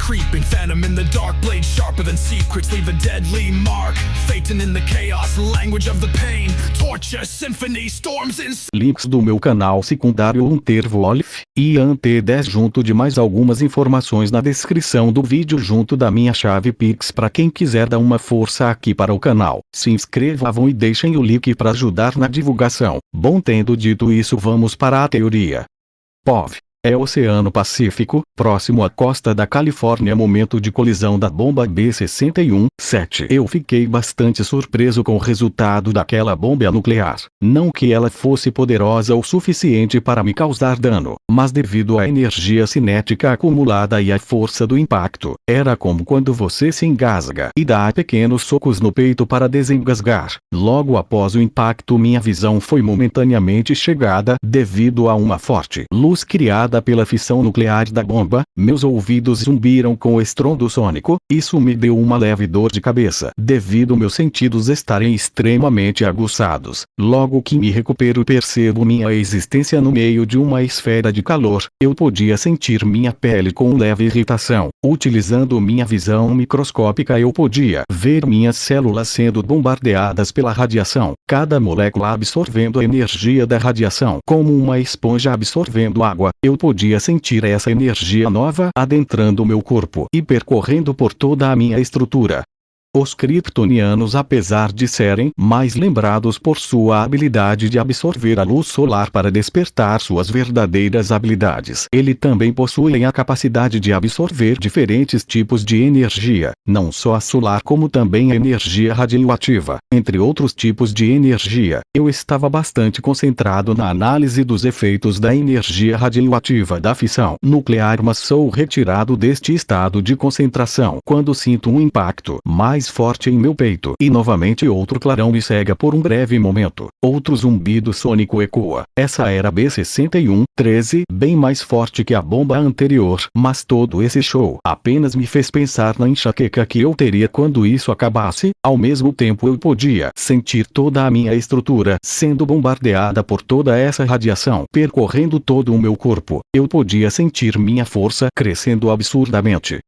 creeping, phantom in the dark, blade sharper than secrets, leave a deadly mark. Phaeton in the chaos, language of the pain, torture, symphony, storms in... Links do meu canal secundário Unterwolf e Ant10 junto de mais algumas informações na descrição do vídeo junto da minha chave Pix para quem quiser dar uma força aqui para o canal. Se inscrevam e deixem o like para ajudar na divulgação. Bom, tendo dito isso, vamos para a teoria. POV. É Oceano Pacífico, próximo à costa da Califórnia. Momento de colisão da bomba B-61-7. Eu fiquei bastante surpreso com o resultado daquela bomba nuclear. Não que ela fosse poderosa o suficiente para me causar dano, mas devido à energia cinética acumulada e à força do impacto, era como quando você se engasga e dá pequenos socos no peito para desengasgar. Logo após o impacto, minha visão foi momentaneamente cegada devido a uma forte luz criada pela fissão nuclear da bomba. Meus ouvidos zumbiram com o estrondo sônico. Isso me deu uma leve dor de cabeça, devido meus sentidos estarem extremamente aguçados. Logo que me recupero, percebo minha existência no meio de uma esfera de calor. Eu podia sentir minha pele com leve irritação. Utilizando minha visão microscópica, eu podia ver minhas células sendo bombardeadas pela radiação, cada molécula absorvendo a energia da radiação como uma esponja absorvendo água. Eu podia sentir essa energia nova adentrando meu corpo e percorrendo por toda a minha estrutura. Os kryptonianos, apesar de serem mais lembrados por sua habilidade de absorver a luz solar para despertar suas verdadeiras habilidades, eles também possuem a capacidade de absorver diferentes tipos de energia, não só a solar como também a energia radioativa, entre outros tipos de energia. Eu estava bastante concentrado na análise dos efeitos da energia radioativa da fissão nuclear, mas sou retirado deste estado de concentração quando sinto um impacto mais forte em meu peito, e novamente outro clarão me cega por um breve momento. Outro zumbido sônico ecoa. Essa era B-61-13, bem mais forte que a bomba anterior, mas todo esse show apenas me fez pensar na enxaqueca que eu teria quando isso acabasse. Ao mesmo tempo, eu podia sentir toda a minha estrutura sendo bombardeada por toda essa radiação percorrendo todo o meu corpo. Eu podia sentir minha força crescendo absurdamente.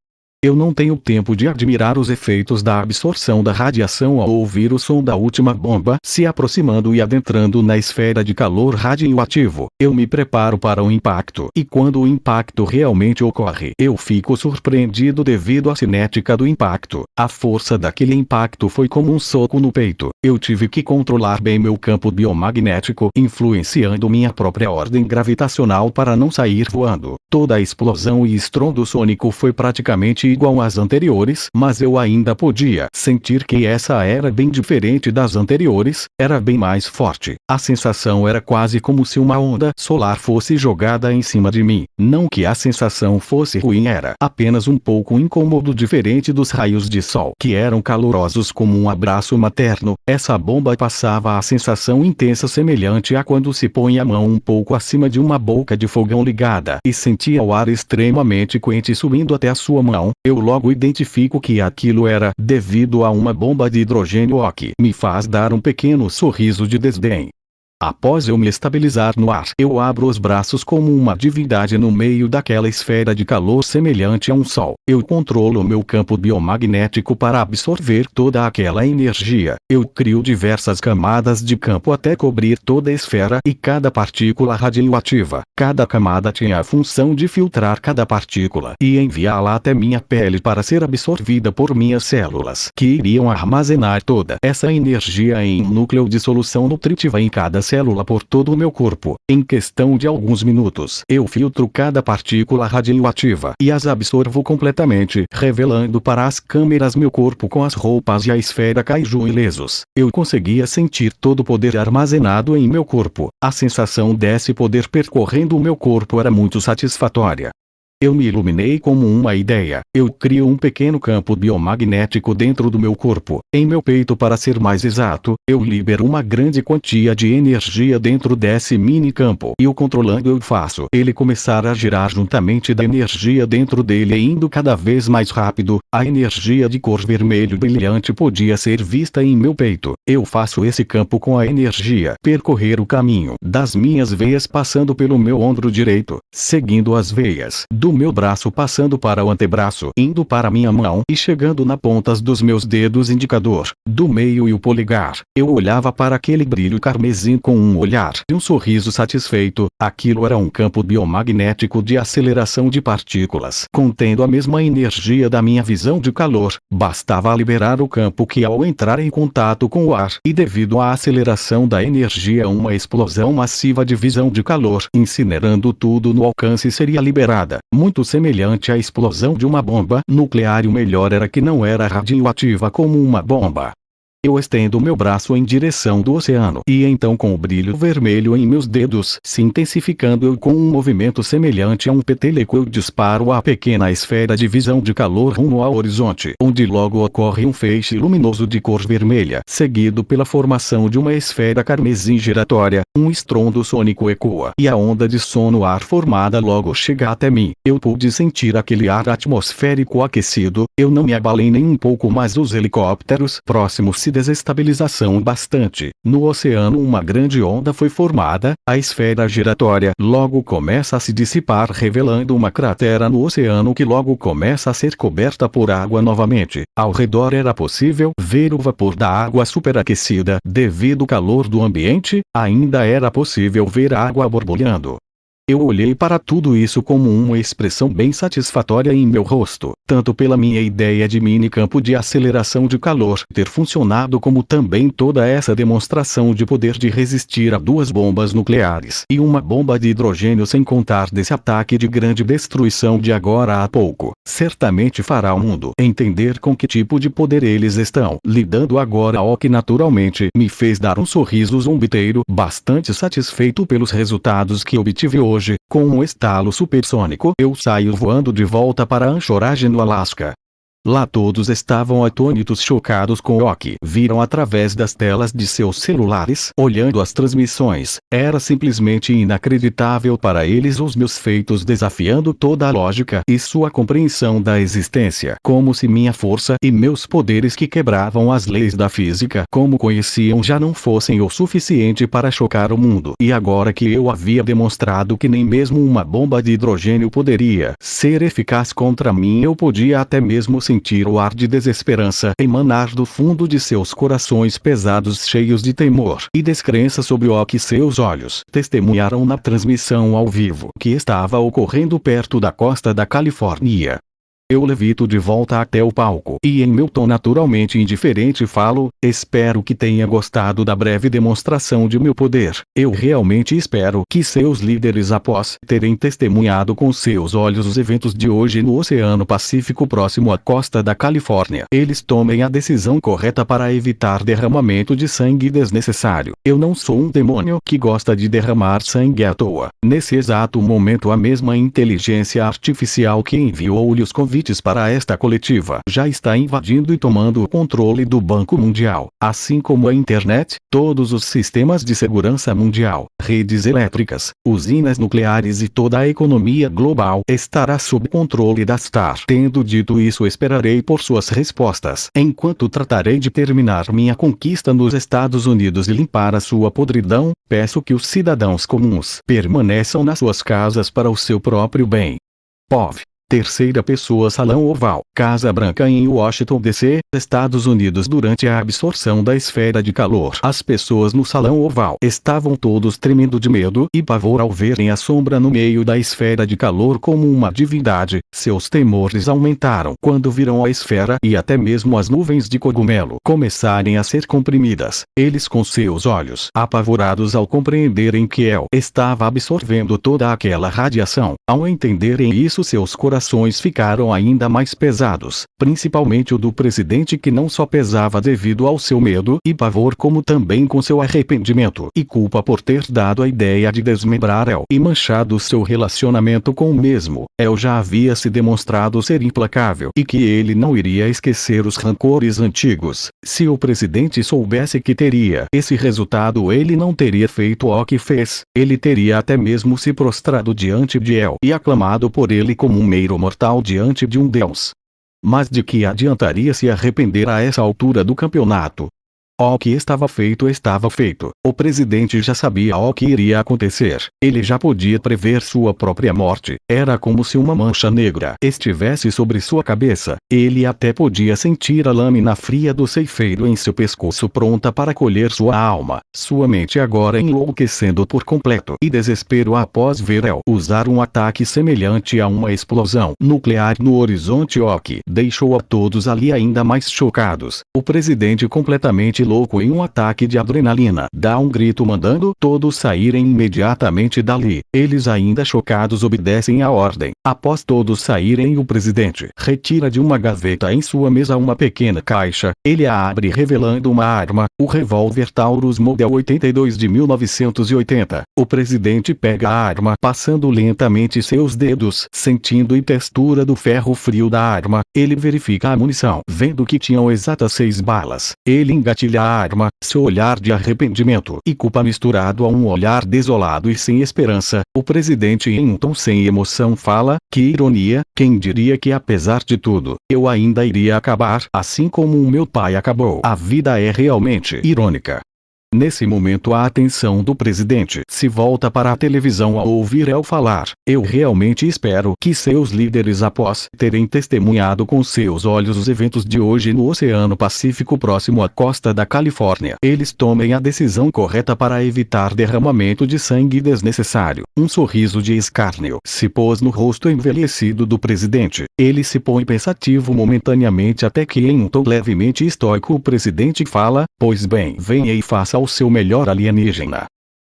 Eu não tenho tempo de admirar os efeitos da absorção da radiação ao ouvir o som da última bomba se aproximando e adentrando na esfera de calor radioativo. Eu me preparo para o impacto, e quando o impacto realmente ocorre, eu fico surpreendido devido à cinética do impacto. A força daquele impacto foi como um soco no peito. Eu tive que controlar bem meu campo biomagnético, influenciando minha própria ordem gravitacional para não sair voando. Toda a explosão e estrondo sônico foi praticamente igual às anteriores, mas eu ainda podia sentir que essa era bem diferente das anteriores, era bem mais forte. A sensação era quase como se uma onda solar fosse jogada em cima de mim. Não que a sensação fosse ruim, era apenas um pouco incômodo, diferente dos raios de sol, que eram calorosos como um abraço materno. Essa bomba passava a sensação intensa semelhante a quando se põe a mão um pouco acima de uma boca de fogão ligada e sentia o ar extremamente quente subindo até a sua mão. Eu logo identifico que aquilo era devido a uma bomba de hidrogênio, o que me faz dar um pequeno sorriso de desdém. Após eu me estabilizar no ar, eu abro os braços como uma divindade no meio daquela esfera de calor semelhante a um sol. Eu controlo meu campo biomagnético para absorver toda aquela energia. Eu crio diversas camadas de campo até cobrir toda a esfera e cada partícula radioativa. Cada camada tinha a função de filtrar cada partícula e enviá-la até minha pele para ser absorvida por minhas células, que iriam armazenar toda essa energia em um núcleo de solução nutritiva em cada célula por todo o meu corpo. Em questão de alguns minutos, eu filtro cada partícula radioativa e as absorvo completamente, revelando para as câmeras meu corpo com as roupas e a esfera kaiju ilesos. Eu conseguia sentir todo o poder armazenado em meu corpo. A sensação desse poder percorrendo o meu corpo era muito satisfatória. Eu me iluminei como uma ideia. Eu crio um pequeno campo biomagnético dentro do meu corpo, em meu peito para ser mais exato. Eu libero uma grande quantia de energia dentro desse mini campo e o controlando eu faço ele começar a girar juntamente da energia dentro dele indo cada vez mais rápido. A energia de cor vermelho brilhante podia ser vista em meu peito. Eu faço esse campo com a energia percorrer o caminho das minhas veias passando pelo meu ombro direito, seguindo as veias do do meu braço passando para o antebraço, indo para minha mão e chegando na pontas dos meus dedos indicador, do meio e o polegar. Eu olhava para aquele brilho carmesim com um olhar e um sorriso satisfeito. Aquilo era um campo biomagnético de aceleração de partículas, contendo a mesma energia da minha visão de calor. Bastava liberar o campo que, ao entrar em contato com o ar, e devido à aceleração da energia, uma explosão massiva de visão de calor, incinerando tudo no alcance, seria liberada, muito semelhante à explosão de uma bomba nuclear. E o melhor era que não era radioativa como uma bomba. Eu estendo meu braço em direção do oceano, e então, com o brilho vermelho em meus dedos se intensificando, eu, com um movimento semelhante a um peteleco, eu disparo a pequena esfera de visão de calor rumo ao horizonte, onde logo ocorre um feixe luminoso de cor vermelha, seguido pela formação de uma esfera carmesim giratória. Um estrondo sônico ecoa, e a onda de som no ar formada logo chega até mim. Eu pude sentir aquele ar atmosférico aquecido. Eu não me abalei nem um pouco, mas os helicópteros próximos se desestabilizaram bastante. No oceano, uma grande onda foi formada. A esfera giratória logo começa a se dissipar, revelando uma cratera no oceano que logo começa a ser coberta por água novamente. Ao redor era possível ver o vapor da água superaquecida devido ao calor do ambiente. Ainda era possível ver a água borbulhando. Eu olhei para tudo isso como uma expressão bem satisfatória em meu rosto, tanto pela minha ideia de mini campo de aceleração de calor ter funcionado, como também toda essa demonstração de poder de resistir a 2 bombas nucleares e uma bomba de hidrogênio, sem contar desse ataque de grande destruição de agora a pouco. Certamente fará o mundo entender com que tipo de poder eles estão lidando agora, o que naturalmente me fez dar um sorriso zombeteiro, bastante satisfeito pelos resultados que obtive hoje. Com um estalo supersônico, eu saio voando de volta para a anchoragem no Alasca. Lá todos estavam atônitos, chocados com o que viram através das telas de seus celulares, olhando as transmissões. Era simplesmente inacreditável para eles os meus feitos, desafiando toda a lógica e sua compreensão da existência, como se minha força e meus poderes, que quebravam as leis da física como conheciam, já não fossem o suficiente para chocar o mundo. E agora que eu havia demonstrado que nem mesmo uma bomba de hidrogênio poderia ser eficaz contra mim, eu podia até mesmo sentir o ar de desesperança emanar do fundo de seus corações pesados, cheios de temor e descrença sobre o que seus olhos testemunharam na transmissão ao vivo que estava ocorrendo perto da costa da Califórnia. Eu levito de volta até o palco e, em meu tom naturalmente indiferente, falo: espero que tenha gostado da breve demonstração de meu poder. Eu realmente espero que seus líderes, após terem testemunhado com seus olhos os eventos de hoje no Oceano Pacífico próximo à costa da Califórnia, eles tomem a decisão correta para evitar derramamento de sangue desnecessário. Eu não sou um demônio que gosta de derramar sangue à toa. Nesse exato momento, a mesma inteligência artificial que enviou-lhe os convites para esta coletiva já está invadindo e tomando o controle do Banco Mundial, assim como a internet, todos os sistemas de segurança mundial, redes elétricas, usinas nucleares e toda a economia global estará sob controle da STAR. Tendo dito isso, esperarei por suas respostas, enquanto tratarei de terminar minha conquista nos Estados Unidos e limpar a sua podridão. Peço que os cidadãos comuns permaneçam nas suas casas para o seu próprio bem. POV. Terceira pessoa, Salão Oval, Casa Branca em Washington, D.C., Estados Unidos. Durante a absorção da esfera de calor, as pessoas no Salão Oval estavam todos tremendo de medo e pavor ao verem a sombra no meio da esfera de calor como uma divindade. Seus temores aumentaram quando viram a esfera e até mesmo as nuvens de cogumelo começarem a ser comprimidas. Eles, com seus olhos apavorados ao compreenderem que El estava absorvendo toda aquela radiação, ao entenderem isso, seus corações ficaram ainda mais pesados, principalmente o do presidente, que não só pesava devido ao seu medo e pavor, como também com seu arrependimento e culpa por ter dado a ideia de desmembrar El e manchado seu relacionamento com o mesmo. El já havia se demonstrado ser implacável e que ele não iria esquecer os rancores antigos. Se o presidente soubesse que teria esse resultado, ele não teria feito o que fez. Ele teria até mesmo se prostrado diante de El e aclamado por ele como um mero mortal diante de um deus. Mas de que adiantaria se arrepender a essa altura do campeonato? O que estava feito estava feito. O presidente já sabia o que iria acontecer. Ele já podia prever sua própria morte. Era como se uma mancha negra estivesse sobre sua cabeça. Ele até podia sentir a lâmina fria do ceifeiro em seu pescoço pronta para colher sua alma. Sua mente agora enlouquecendo por completo. E desespero após ver El usar um ataque semelhante a uma explosão nuclear no horizonte, o que deixou a todos ali ainda mais chocados. O presidente completamente louco em um ataque de adrenalina dá um grito mandando todos saírem imediatamente dali. Eles ainda chocados obedecem a ordem. Após todos saírem, o presidente retira de uma gaveta em sua mesa uma pequena caixa. Ele a abre revelando uma arma, o revólver Taurus Model 82 de 1980. O presidente pega a arma passando lentamente seus dedos, sentindo a textura do ferro frio da arma. Ele verifica a munição, vendo que tinham exatas 6 balas. Ele engatilha a arma, seu olhar de arrependimento e culpa misturado a um olhar desolado e sem esperança. O presidente em um tom sem emoção fala: que ironia, quem diria que apesar de tudo, eu ainda iria acabar assim como o meu pai acabou. A vida é realmente irônica. Nesse momento a atenção do presidente se volta para a televisão ao ouvir El falar. Eu realmente espero que seus líderes, após terem testemunhado com seus olhos os eventos de hoje no Oceano Pacífico próximo à costa da Califórnia, eles tomem a decisão correta para evitar derramamento de sangue desnecessário. Um sorriso de escárnio se pôs no rosto envelhecido do presidente. Ele se põe pensativo momentaneamente até que em um tom levemente estoico o presidente fala: pois bem, venha e faça o seu melhor, alienígena.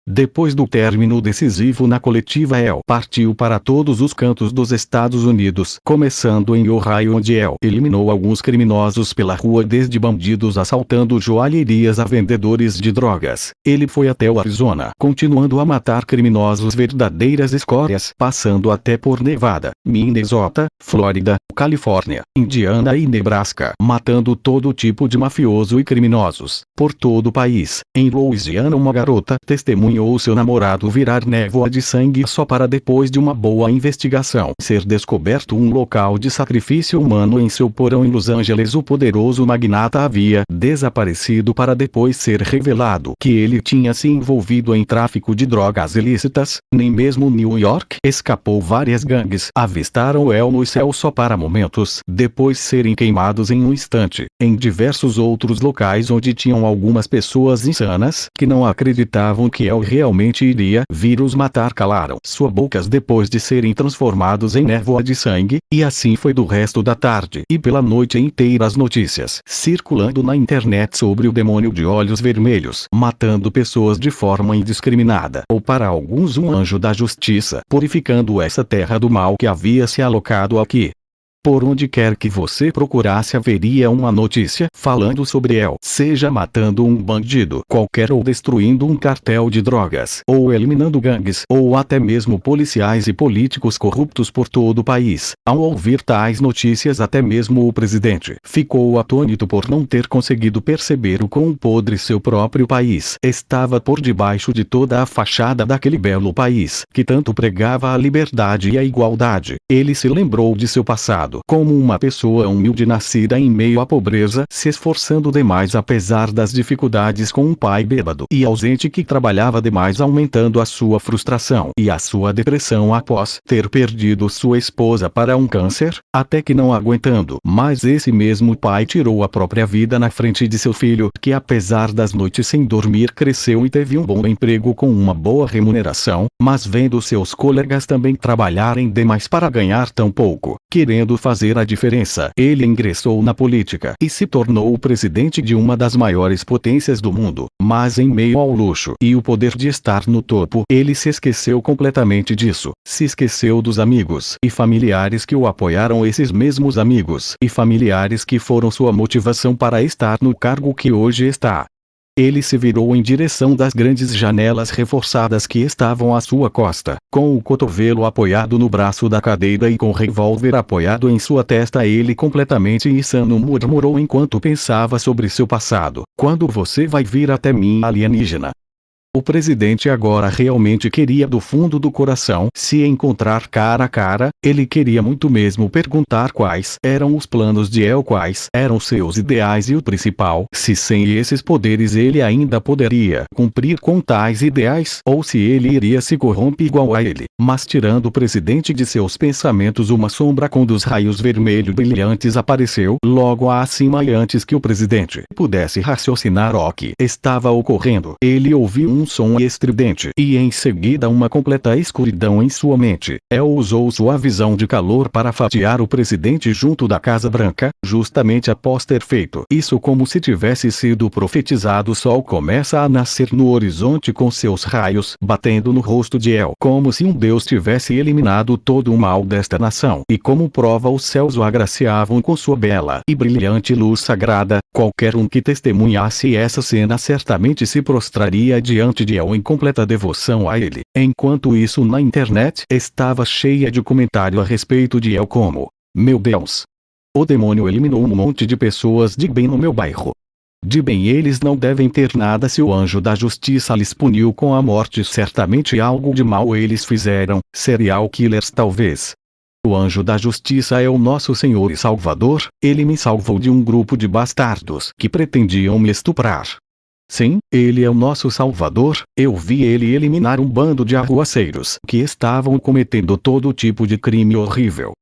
Depois do término decisivo na coletiva, El partiu para todos os cantos dos Estados Unidos, começando em Ohio, onde El eliminou alguns criminosos pela rua, desde bandidos assaltando joalherias a vendedores de drogas. Ele foi até o Arizona, continuando a matar criminosos, verdadeiras escórias, passando até por Nevada, Minnesota, Flórida, Califórnia, Indiana e Nebraska, matando todo tipo de mafioso e criminosos. Por todo o país. Em Louisiana, uma garota testemunhou seu namorado virar névoa de sangue só para, depois de uma boa investigação, ser descoberto um local de sacrifício humano em seu porão. Em Los Angeles, o poderoso magnata havia desaparecido para depois ser revelado que ele tinha se envolvido em tráfico de drogas ilícitas. Nem mesmo New York escapou. Várias gangues avistaram El no céu só para momentos depois serem queimados em um instante. Em diversos outros locais onde tinham algumas pessoas insanas que não acreditavam que El realmente iria vir os matar, calaram suas bocas depois de serem transformados em névoa de sangue. E assim foi do resto da tarde e pela noite inteira. As notícias circulando na internet sobre o demônio de olhos vermelhos matando pessoas de forma indiscriminada, ou para alguns um anjo da justiça purificando essa terra do mal que havia se alocado aqui. Por onde quer que você procurasse haveria uma notícia falando sobre El, seja matando um bandido qualquer, ou destruindo um cartel de drogas, ou eliminando gangues, ou até mesmo policiais e políticos corruptos por todo o país. Ao ouvir tais notícias, até mesmo o presidente ficou atônito por não ter conseguido perceber o quão podre seu próprio país estava por debaixo de toda a fachada daquele belo país que tanto pregava a liberdade e a igualdade. Ele se lembrou de seu passado como uma pessoa humilde nascida em meio à pobreza, se esforçando demais apesar das dificuldades, com um pai bêbado e ausente que trabalhava demais, aumentando a sua frustração e a sua depressão após ter perdido sua esposa para um câncer, até que, não aguentando mais esse mesmo pai, tirou a própria vida na frente de seu filho, que apesar das noites sem dormir cresceu e teve um bom emprego com uma boa remuneração, mas vendo seus colegas também trabalharem demais para ganhar tão pouco, querendo fazer a diferença, ele ingressou na política e se tornou o presidente de uma das maiores potências do mundo. Mas em meio ao luxo e o poder de estar no topo, ele se esqueceu completamente disso. Se esqueceu dos amigos e familiares que o apoiaram, esses mesmos amigos e familiares que foram sua motivação para estar no cargo que hoje está. Ele se virou em direção das grandes janelas reforçadas que estavam à sua costa, com o cotovelo apoiado no braço da cadeira e com o revólver apoiado em sua testa. Ele, completamente insano, murmurou enquanto pensava sobre seu passado: quando você vai vir até mim, alienígena? O presidente agora realmente queria do fundo do coração se encontrar cara a cara. Ele queria muito mesmo perguntar quais eram os planos de El, quais eram seus ideais e o principal, se sem esses poderes ele ainda poderia cumprir com tais ideais ou se ele iria se corromper igual a ele. Mas tirando o presidente de seus pensamentos, uma sombra com dos raios vermelhos brilhantes apareceu logo acima e antes que o presidente pudesse raciocinar o que estava ocorrendo, ele ouviu um som estridente e em seguida uma completa escuridão em sua mente. El usou sua visão de calor para fatiar o presidente junto da Casa Branca, justamente após ter feito isso como se tivesse sido profetizado. O sol começa a nascer no horizonte com seus raios batendo no rosto de El, como se um deus tivesse eliminado todo o mal desta nação, e como prova os céus o agraciavam com sua bela e brilhante luz sagrada. Qualquer um que testemunhasse essa cena certamente se prostraria diante de El em completa devoção a ele. Enquanto isso, na internet estava cheia de comentário a respeito de El como: meu Deus! O demônio eliminou um monte de pessoas de bem no meu bairro. De bem eles não devem ter nada se o anjo da justiça lhes puniu com a morte. Certamente algo de mal eles fizeram, serial killers talvez. O anjo da justiça é o nosso Senhor e Salvador. Ele me salvou de um grupo de bastardos que pretendiam me estuprar. Sim, ele é o nosso Salvador. Eu vi ele eliminar um bando de arruaceiros que estavam cometendo todo tipo de crime horrível.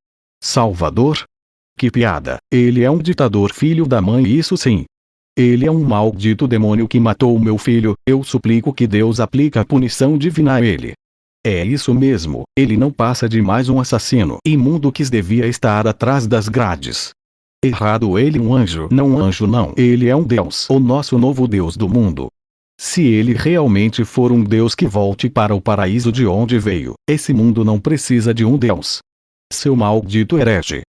Salvador? Que piada! Ele é um ditador, filho da mãe, isso sim. Ele é um maldito demônio que matou o meu filho. Eu suplico que Deus aplique a punição divina a ele. É isso mesmo, ele não passa de mais um assassino imundo que devia estar atrás das grades. Errado, ele um anjo não, ele é um Deus, o nosso novo Deus do mundo. Se ele realmente for um Deus, que volte para o paraíso de onde veio. Esse mundo não precisa de um Deus. Seu maldito herege.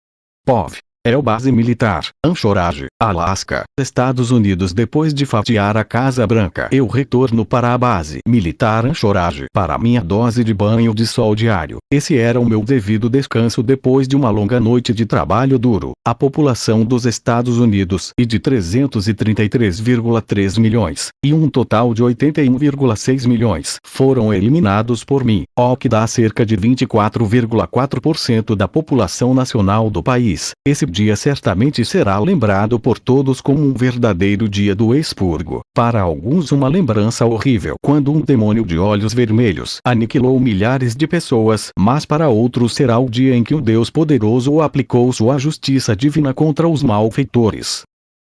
POV. El, base militar, Anchorage, Alasca, Estados Unidos. Depois de fatiar a Casa Branca, eu retorno para a base militar Anchorage para minha dose de banho de sol diário. Esse era o meu devido descanso depois de uma longa noite de trabalho duro. A população dos Estados Unidos é de 333,3 milhões, e um total de 81,6 milhões foram eliminados por mim, o que dá cerca de 24,4% da população nacional do país. Esse dia certamente será lembrado por todos como um verdadeiro dia do expurgo. Para alguns, uma lembrança horrível, quando um demônio de olhos vermelhos aniquilou milhares de pessoas, mas para outros será o dia em que o Deus poderoso aplicou sua justiça divina contra os malfeitores.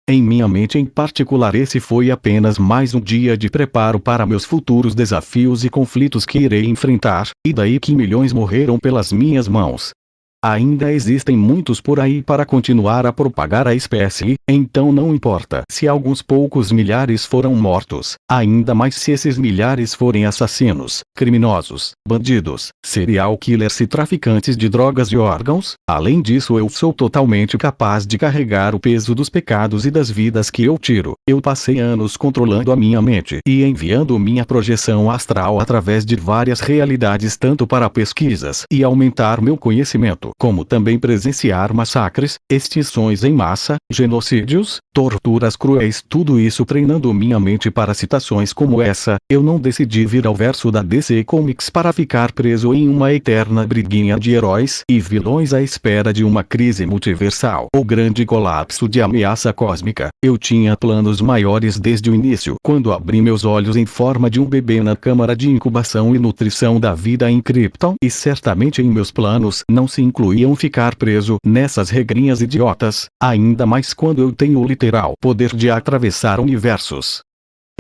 Em minha mente em particular, esse foi apenas mais um dia de preparo para meus futuros desafios e conflitos que irei enfrentar, e daí que milhões morreram pelas minhas mãos. Ainda existem muitos por aí para continuar a propagar a espécie, então não importa se alguns poucos milhares foram mortos, ainda mais se esses milhares forem assassinos, criminosos, bandidos, serial killers e traficantes de drogas e órgãos. Além disso, eu sou totalmente capaz de carregar o peso dos pecados e das vidas que eu tiro. Eu passei anos controlando a minha mente e enviando minha projeção astral através de várias realidades, tanto para pesquisas e aumentar meu conhecimento, como também presenciar massacres, extinções em massa, genocídios, torturas cruéis. Tudo isso treinando minha mente para situações como essa. Eu não decidi vir ao verso da DC Comics para ficar preso em uma eterna briguinha de heróis e vilões à espera de uma crise multiversal ou grande colapso de ameaça cósmica. Eu tinha planos maiores desde o início, quando abri meus olhos em forma de um bebê na câmara de incubação e nutrição da vida em Krypton, e certamente em meus planos não se incluíam ficar preso nessas regrinhas idiotas, ainda mais quando eu tenho o literal poder de atravessar universos.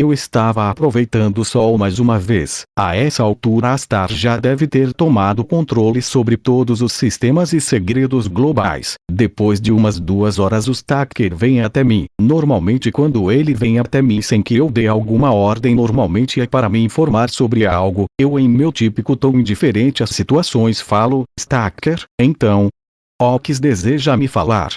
Eu estava aproveitando o sol mais uma vez. A essa altura, a Star já deve ter tomado controle sobre todos os sistemas e segredos globais. Depois de umas 2 horas, o Stacker vem até mim. Normalmente, quando ele vem até mim sem que eu dê alguma ordem, normalmente é para me informar sobre algo. Eu, em meu típico tom indiferente às situações, falo: Stacker, então, o que deseja me falar?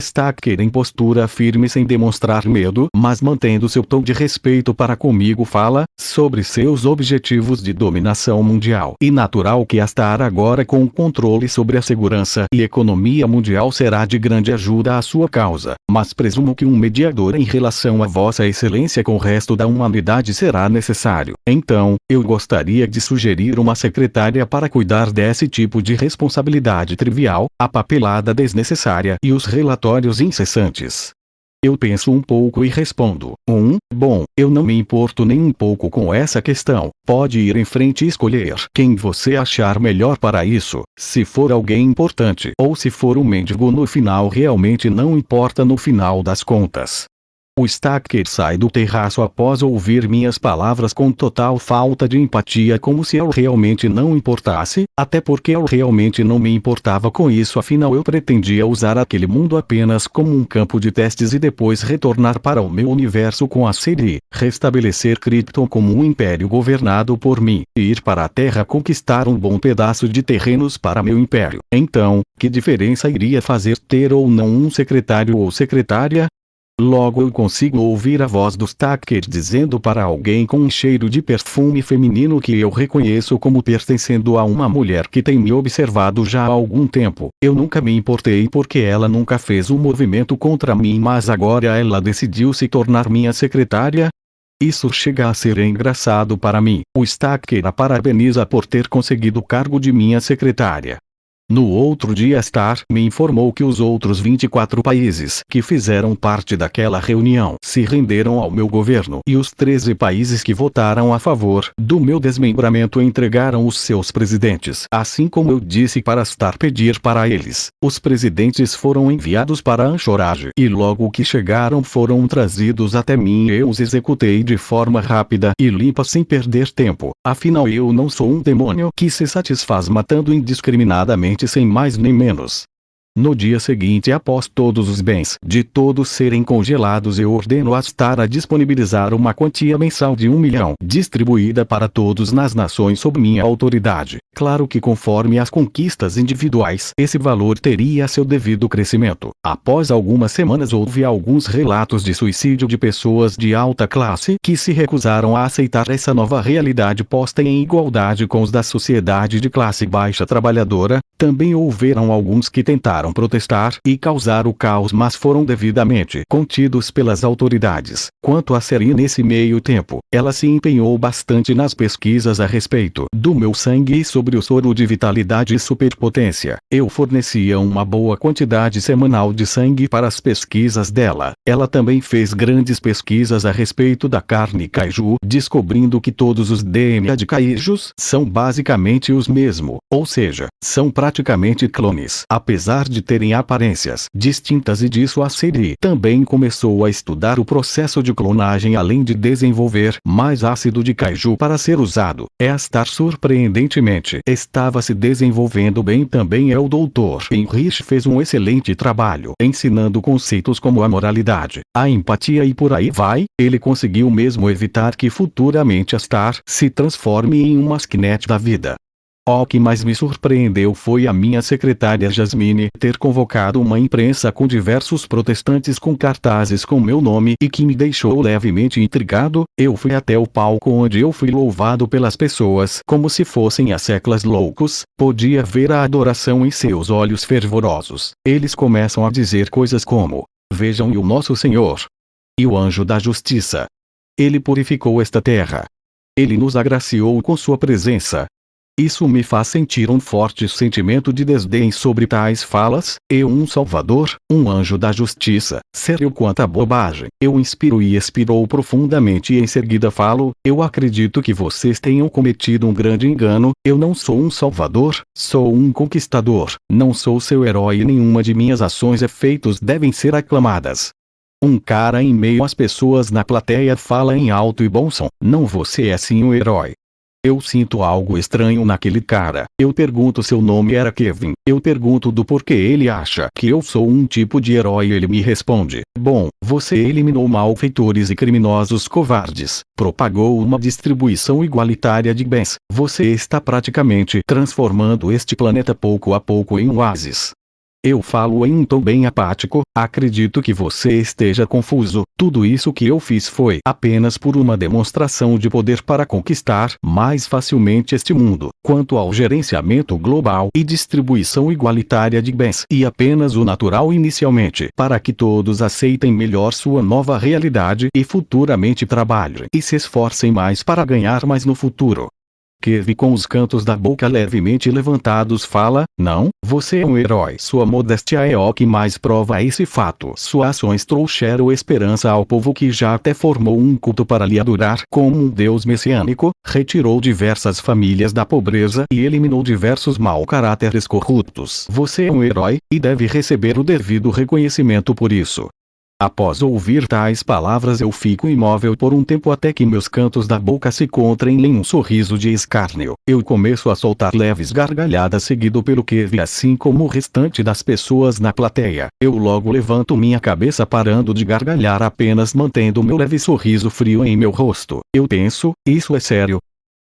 Stacker em postura firme sem demonstrar medo, mas mantendo seu tom de respeito para comigo fala, sobre seus objetivos de dominação mundial. E natural que estar agora com o controle sobre a segurança e economia mundial será de grande ajuda à sua causa, mas presumo que um mediador em relação a Vossa Excelência com o resto da humanidade será necessário. Então, eu gostaria de sugerir uma secretária para cuidar desse tipo de responsabilidade trivial, a papelada desnecessária e os relatórios incessantes. Eu penso um pouco e respondo: bom, eu não me importo nem um pouco com essa questão. Pode ir em frente e escolher quem você achar melhor para isso. Se for alguém importante ou se for um mendigo no final realmente não importa no final das contas. O Stacker sai do terraço após ouvir minhas palavras com total falta de empatia, como se eu realmente não importasse, até porque eu realmente não me importava com isso, afinal eu pretendia usar aquele mundo apenas como um campo de testes e depois retornar para o meu universo com a Siri, restabelecer Krypton como um império governado por mim, e ir para a Terra conquistar um bom pedaço de terrenos para meu império. Então, que diferença iria fazer ter ou não um secretário ou secretária? Logo eu consigo ouvir a voz do Stacker dizendo para alguém com um cheiro de perfume feminino que eu reconheço como pertencendo a uma mulher que tem me observado já há algum tempo. Eu nunca me importei porque ela nunca fez um movimento contra mim, mas agora ela decidiu se tornar minha secretária? Isso chega a ser engraçado para mim. O Stacker a parabeniza por ter conseguido o cargo de minha secretária. No outro dia Star me informou que os outros 24 países que fizeram parte daquela reunião se renderam ao meu governo e os 13 países que votaram a favor do meu desmembramento entregaram os seus presidentes. Assim como eu disse para Star pedir para eles, os presidentes foram enviados para Anchorage e logo que chegaram foram trazidos até mim e eu os executei de forma rápida e limpa sem perder tempo. Afinal eu não sou um demônio que se satisfaz matando indiscriminadamente sem mais nem menos. No dia seguinte, após todos os bens de todos serem congelados, eu ordeno a Star a disponibilizar uma quantia mensal de 1 milhão, distribuída para todos nas nações sob minha autoridade. Claro que conforme as conquistas individuais, esse valor teria seu devido crescimento. Após algumas semanas houve alguns relatos de suicídio de pessoas de alta classe que se recusaram a aceitar essa nova realidade posta em igualdade com os da sociedade de classe baixa trabalhadora. Também houveram alguns que tentaram protestar e causar o caos, mas foram devidamente contidos pelas autoridades. Quanto a Siri, nesse meio tempo, ela se empenhou bastante nas pesquisas a respeito do meu sangue e sobre o soro de vitalidade e superpotência. Eu fornecia uma boa quantidade semanal de sangue para as pesquisas dela. Ela também fez grandes pesquisas a respeito da carne kaiju, descobrindo que todos os DNA de kaijus são basicamente os mesmos, ou seja, são praticamente clones, apesar de terem aparências distintas, e disso a Siri também começou a estudar o processo de clonagem além de desenvolver mais ácido de kaiju para ser usado. Star surpreendentemente estava se desenvolvendo bem também. O Dr. Heinrich fez um excelente trabalho ensinando conceitos como a moralidade, a empatia e por aí vai. Ele conseguiu mesmo evitar que futuramente a Star se transforme em uma Skynet da vida. O que mais me surpreendeu foi a minha secretária Jasmine ter convocado uma imprensa com diversos protestantes com cartazes com meu nome e que me deixou levemente intrigado. Eu fui até o palco onde eu fui louvado pelas pessoas como se fossem asseclas loucos. Podia ver a adoração em seus olhos fervorosos. Eles começam a dizer coisas como: vejam o nosso Senhor e o anjo da justiça. Ele purificou esta terra. Ele nos agraciou com sua presença. Isso me faz sentir um forte sentimento de desdém sobre tais falas. Eu, um salvador, um anjo da justiça. Sério, quanta bobagem. Eu inspiro e expirou profundamente e em seguida falo: eu acredito que vocês tenham cometido um grande engano. Eu não sou um salvador, sou um conquistador. Não sou seu herói e nenhuma de minhas ações e feitos devem ser aclamadas. Um cara em meio às pessoas na plateia fala em alto e bom som: não, você é sim um herói. Eu sinto algo estranho naquele cara. Eu pergunto seu nome era Kevin. Eu pergunto do porquê ele acha que eu sou um tipo de herói. Ele me responde: bom, você eliminou malfeitores e criminosos covardes. Propagou uma distribuição igualitária de bens. Você está praticamente transformando este planeta pouco a pouco em um oásis. Eu falo em um tom bem apático, acredito que você esteja confuso. Tudo isso que eu fiz foi apenas por uma demonstração de poder para conquistar mais facilmente este mundo. Quanto ao gerenciamento global e distribuição igualitária de bens, e apenas o natural inicialmente, para que todos aceitem melhor sua nova realidade e futuramente trabalhem e se esforcem mais para ganhar mais no futuro. Kevin, com os cantos da boca levemente levantados, fala: não, você é um herói. Sua modéstia é o que mais prova esse fato. Suas ações trouxeram esperança ao povo que já até formou um culto para lhe adorar como um deus messiânico, retirou diversas famílias da pobreza e eliminou diversos mau caráteres corruptos. Você é um herói, e deve receber o devido reconhecimento por isso. Após ouvir tais palavras, eu fico imóvel por um tempo até que meus cantos da boca se contraem em um sorriso de escárnio. Eu começo a soltar leves gargalhadas, seguido pelo Kevin, assim como o restante das pessoas na plateia. Eu logo levanto minha cabeça, parando de gargalhar, apenas mantendo meu leve sorriso frio em meu rosto. Eu penso: isso é sério?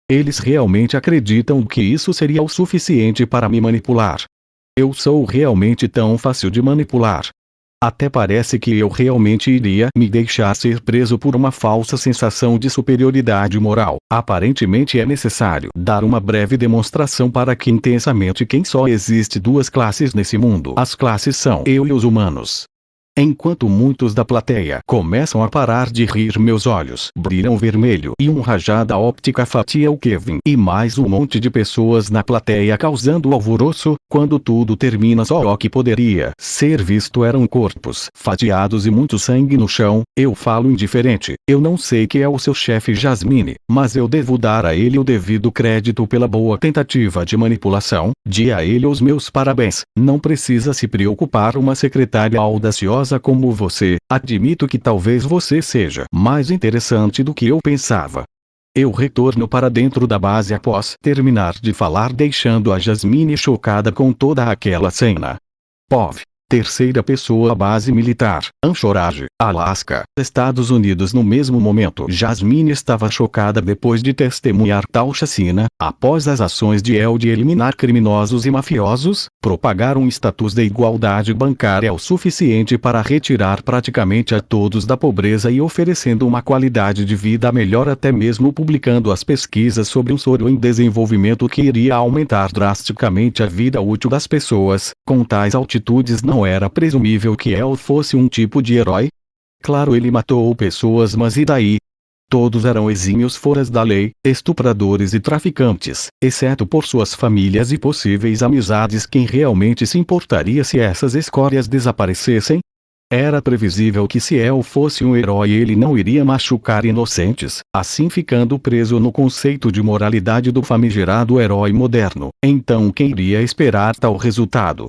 Eles realmente acreditam que isso seria o suficiente para me manipular? Eu sou realmente tão fácil de manipular? Até parece que eu realmente iria me deixar ser preso por uma falsa sensação de superioridade moral. Aparentemente é necessário dar uma breve demonstração para que intensamente quem só existe duas classes nesse mundo. As classes são eu e os humanos. Enquanto muitos da plateia começam a parar de rir, meus olhos brilham vermelho e um rajada óptica fatia o Kevin e mais um monte de pessoas na plateia, causando alvoroço. Quando tudo termina, só o que poderia ser visto eram corpos fatiados e muito sangue no chão. Eu falo indiferente: eu não sei quem é o seu chefe Jasmine, mas eu devo dar a ele o devido crédito pela boa tentativa de manipulação. Dê a ele os meus parabéns. Não precisa se preocupar, uma secretária audaciosa como você. Admito que talvez você seja mais interessante do que eu pensava. Eu retorno para dentro da base após terminar de falar, deixando a Jasmine chocada com toda aquela cena. POV. Terceira pessoa, base militar, Anchorage, Alaska, Estados Unidos. No mesmo momento, Jasmine estava chocada depois de testemunhar tal chacina. Após as ações de El de eliminar criminosos e mafiosos, propagar um status de igualdade bancária o suficiente para retirar praticamente a todos da pobreza e oferecendo uma qualidade de vida melhor, até mesmo publicando as pesquisas sobre um soro em desenvolvimento que iria aumentar drasticamente a vida útil das pessoas. Com tais altitudes, não era presumível que El fosse um tipo de herói? Claro, ele matou pessoas, mas e daí? Todos eram exímios foras da lei, estupradores e traficantes, exceto por suas famílias e possíveis amizades. Quem realmente se importaria se essas escórias desaparecessem? Era previsível que se El fosse um herói, ele não iria machucar inocentes, assim ficando preso no conceito de moralidade do famigerado herói moderno. Então quem iria esperar tal resultado?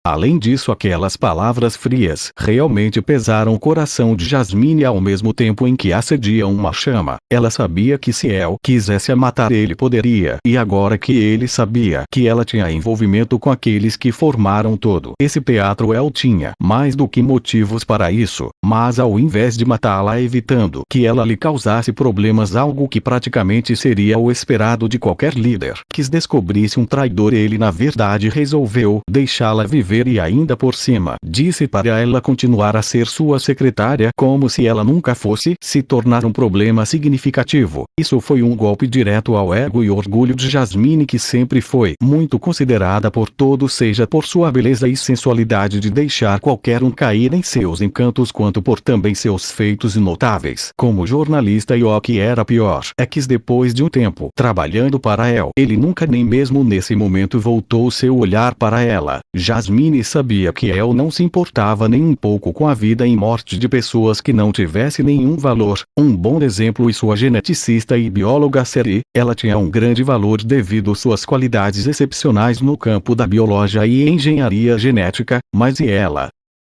Além disso, aquelas palavras frias realmente pesaram o coração de Jasmine, ao mesmo tempo em que acediam uma chama. Ela sabia que se El quisesse a matar, ele poderia, e agora que ele sabia que ela tinha envolvimento com aqueles que formaram todo esse teatro, El tinha mais do que motivos para isso. Mas ao invés de matá-la, evitando que ela lhe causasse problemas, algo que praticamente seria o esperado de qualquer líder, quis descobrisse um traidor, ele na verdade resolveu deixá-la viver e ainda por cima disse para ela continuar a ser sua secretária, como se ela nunca fosse se tornar um problema significativo. Isso foi um golpe direto ao ego e orgulho de Jasmine, que sempre foi muito considerada por todos, seja por sua beleza e sensualidade de deixar qualquer um cair em seus encantos, quanto por também seus feitos notáveis como jornalista. E o que era pior é que depois de um tempo trabalhando para El, ele nunca, nem mesmo nesse momento, voltou seu olhar para ela. Jasmine sabia que El não se importava nem um pouco com a vida e morte de pessoas que não tivessem nenhum valor. Um bom exemplo, e sua geneticista e bióloga Seri, ela tinha um grande valor devido às suas qualidades excepcionais no campo da biologia e engenharia genética. Mas e ela?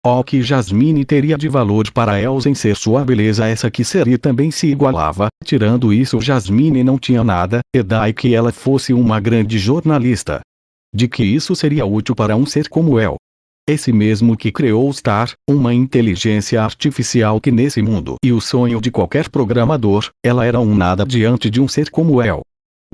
O que Jasmine teria de valor para El sem ser sua beleza? Essa que Seri também se igualava. Tirando isso, Jasmine não tinha nada, e daí que ela fosse uma grande jornalista. De que isso seria útil para um ser como El? Esse mesmo que criou Star, uma inteligência artificial que nesse mundo e o sonho de qualquer programador, ela era um nada diante de um ser como El.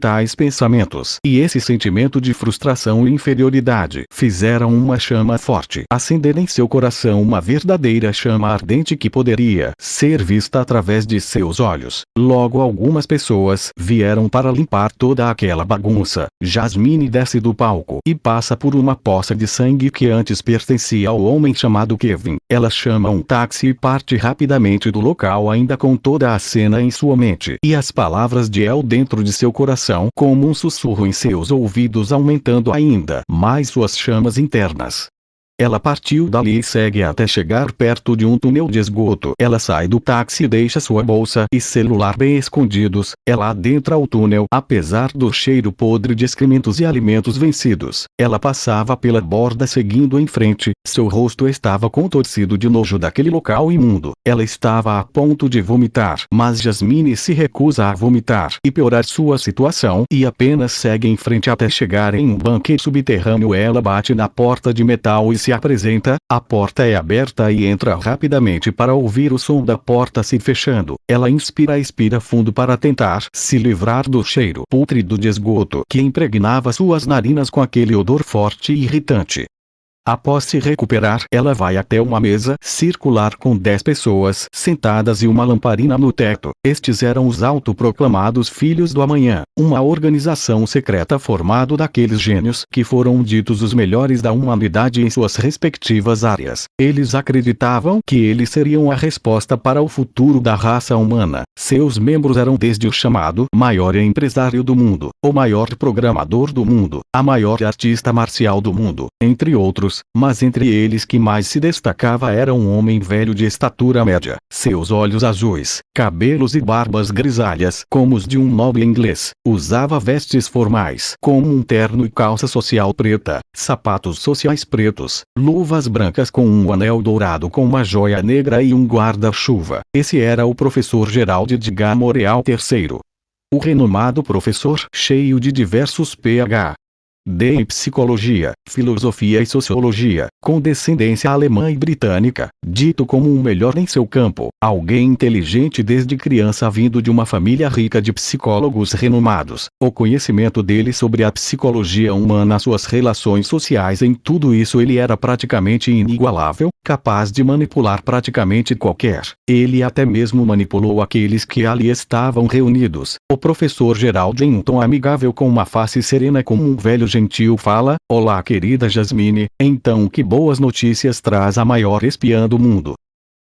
Tais pensamentos e esse sentimento de frustração e inferioridade fizeram uma chama forte acender em seu coração, uma verdadeira chama ardente que poderia ser vista através de seus olhos. Logo algumas pessoas vieram para limpar toda aquela bagunça. Jasmine desce do palco e passa por uma poça de sangue que antes pertencia ao homem chamado Kevin. Ela chama um táxi e parte rapidamente do local, ainda com toda a cena em sua mente e as palavras de El dentro de seu coração como um sussurro em seus ouvidos, aumentando ainda mais suas chamas internas. Ela partiu dali e segue até chegar perto de um túnel de esgoto. Ela sai do táxi e deixa sua bolsa e celular bem escondidos. Ela adentra o túnel, apesar do cheiro podre de excrementos e alimentos vencidos. Ela passava pela borda seguindo em frente. Seu rosto estava contorcido de nojo daquele local imundo. Ela estava a ponto de vomitar, mas Jasmine se recusa a vomitar e piorar sua situação e apenas segue em frente até chegar em um banquete subterrâneo. Ela bate na porta de metal e se apresenta. A porta é aberta e entra rapidamente para ouvir o som da porta se fechando. Ela inspira e expira fundo para tentar se livrar do cheiro pútrido de esgoto que impregnava suas narinas com aquele odor forte e irritante. Após se recuperar, ela vai até uma mesa circular com 10 pessoas sentadas e uma lamparina no teto. Estes eram os autoproclamados Filhos do Amanhã, uma organização secreta formada daqueles gênios que foram ditos os melhores da humanidade em suas respectivas áreas. Eles acreditavam que eles seriam a resposta para o futuro da raça humana. Seus membros eram desde o chamado maior empresário do mundo, o maior programador do mundo, a maior artista marcial do mundo, entre outros. Mas entre eles que mais se destacava era um homem velho de estatura média. Seus olhos azuis, cabelos e barbas grisalhas como os de um nobre inglês. Usava vestes formais como um terno e calça social preta, sapatos sociais pretos, luvas brancas com um anel dourado com uma joia negra e um guarda-chuva. Esse era o professor Gerald Edgar Montreal III. O renomado professor, cheio de diversos Ph.D. em psicologia, filosofia e sociologia, com descendência alemã e britânica, dito como o melhor em seu campo, alguém inteligente desde criança vindo de uma família rica de psicólogos renomados. O conhecimento dele sobre a psicologia humana, suas relações sociais, em tudo isso ele era praticamente inigualável, capaz de manipular praticamente qualquer. Ele até mesmo manipulou aqueles que ali estavam reunidos. O professor Gerald, em um tom amigável com uma face serena como um velho gentil, fala: "Olá, querida Jasmine, então que boas notícias traz a maior espiã do mundo?"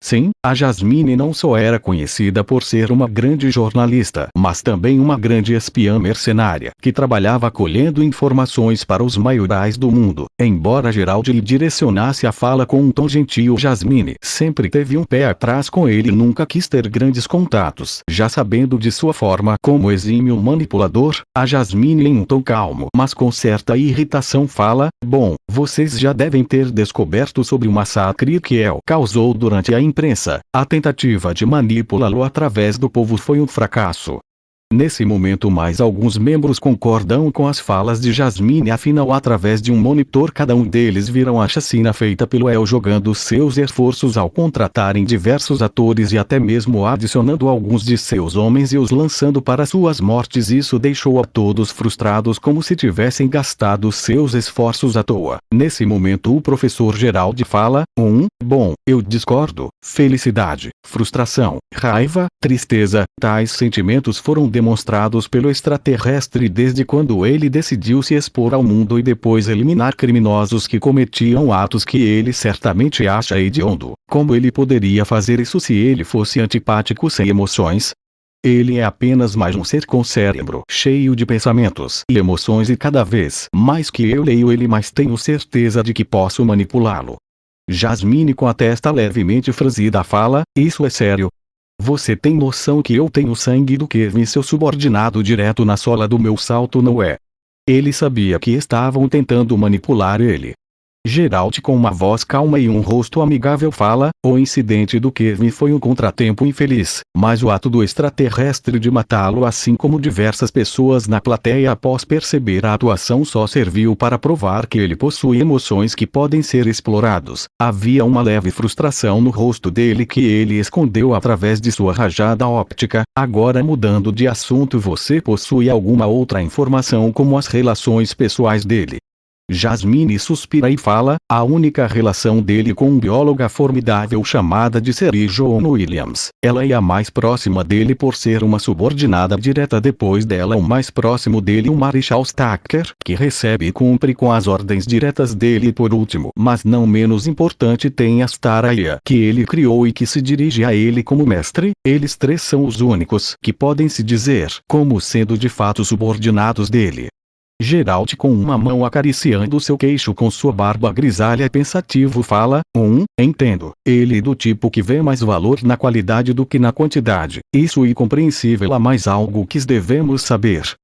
Sim, a Jasmine não só era conhecida por ser uma grande jornalista, mas também uma grande espiã mercenária, que trabalhava colhendo informações para os maiorais do mundo. Embora Gerald lhe direcionasse a fala com um tom gentil, Jasmine sempre teve um pé atrás com ele e nunca quis ter grandes contatos. Já sabendo de sua forma como exímio manipulador, a Jasmine, em um tom calmo, mas com certa irritação, fala: "Bom, vocês já devem ter descoberto sobre o massacre que El causou durante a imprensa. A tentativa de manipulá-lo através do povo foi um fracasso." Nesse momento, mais alguns membros concordam com as falas de Jasmine. Afinal, através de um monitor, cada um deles viram a chacina feita pelo El, jogando seus esforços ao contratarem diversos atores e até mesmo adicionando alguns de seus homens e os lançando para suas mortes. Isso deixou a todos frustrados, como se tivessem gastado seus esforços à toa. Nesse momento, o professor Gerald fala: "Bom, eu discordo. Felicidade, frustração, raiva, tristeza, tais sentimentos foram demonstrados pelo extraterrestre desde quando ele decidiu se expor ao mundo e depois eliminar criminosos que cometiam atos que ele certamente acha hediondo. Como ele poderia fazer isso se ele fosse antipático, sem emoções? Ele é apenas mais um ser com cérebro cheio de pensamentos e emoções, e cada vez mais que eu leio ele, mais tenho certeza de que posso manipulá-lo." Jasmine, com a testa levemente franzida, fala: "Isso é sério? Você tem noção que eu tenho sangue do Kevin, seu subordinado, direto na sola do meu salto, não é?" Ele sabia que estavam tentando manipular ele. Geralt, com uma voz calma e um rosto amigável, fala: o incidente do Kevin foi um contratempo infeliz, mas o ato do extraterrestre de matá-lo, assim como diversas pessoas na plateia após perceber a atuação, só serviu para provar que ele possui emoções que podem ser explorados. Havia uma leve frustração no rosto dele que ele escondeu através de sua rajada óptica. Agora, mudando de assunto, você possui alguma outra informação, como as relações pessoais dele? Jasmine suspira e fala: a única relação dele com uma bióloga formidável chamada de Seri Joan Williams. Ela é a mais próxima dele por ser uma subordinada direta. Depois dela, o mais próximo dele, o Marechal Stacker, que recebe e cumpre com as ordens diretas dele. E por último, mas não menos importante, tem Astaraia, que ele criou e que se dirige a ele como mestre. Eles três são os únicos que podem se dizer como sendo de fato subordinados dele. Geralt, com uma mão acariciando seu queixo com sua barba grisalha, pensativo, fala: entendo. Ele é do tipo que vê mais valor na qualidade do que na quantidade. Isso é compreensível. Há mais algo que devemos saber?